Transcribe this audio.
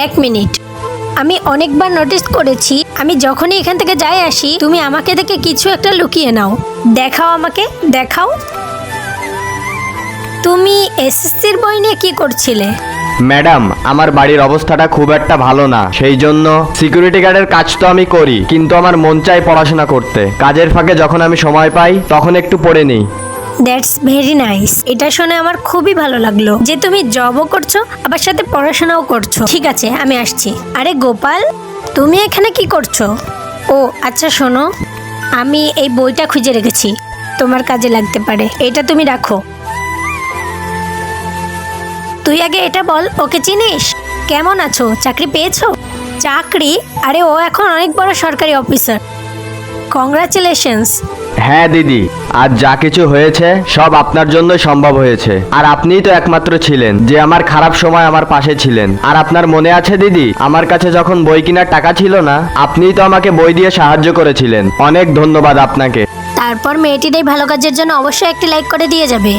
এক মিনিট, আমি অনেকবার নোটিস করেছি আমি যখনই এখান থেকে যাই আসি তুমি আমাকে দেখে কিছু একটা লুকিয়ে নাও। দেখাও আমাকে, দেখাও। তুমি এসএসসির বই নিয়ে কি করছিলে? ম্যাডাম, আমার বাড়ির অবস্থাটা খুব একটা ভালো না, সেই জন্য সিকিউরিটি গার্ডের কাজ তো আমি করি, কিন্তু আমার মন চায় পড়াশোনা করতে। কাজের ফাঁকে যখন আমি সময় পাই তখন একটু পড়ে নিই। That's very nice. এটা শুনে আমার খুবই ভালো লাগলো যে তুমি জবও করছো আবার সাথে পড়াশোনাও করছো। ঠিক আছে, আমি আসছি। আরে গোপাল, তুমি এখানে কি করছো? ও আচ্ছা, শোনো, আমি এই বইটা খুঁজে রেখেছি, তোমার কাজে লাগতে পারে। এটা তুমি রাখো। তুই আগে এটা বল, ওকে চিনিস? কেমন আছো? চাকরি পেয়েছো? চাকরি? আরে ও এখন অনেক বড় সরকারি অফিসার। কংগ্রাচুলেশনস। হ্যাঁ দিদি, আজ যা কিছু হয়েছে সব আপনার জন্যই সম্ভব হয়েছে। আর আপনিই তো একমাত্র ছিলেন যে আমার খারাপ সময় আমার পাশে ছিলেন। আর আপনার মনে আছে দিদি, আমার কাছে যখন বই কেনার টাকা ছিল না, আপনিই তো আমাকে বই দিয়ে সাহায্য করেছিলেন। অনেক ধন্যবাদ আপনাকে। তারপর মেয়েটির এই ভালো কাজের জন্য অবশ্যই একটি লাইক করে দিয়ে যাবে।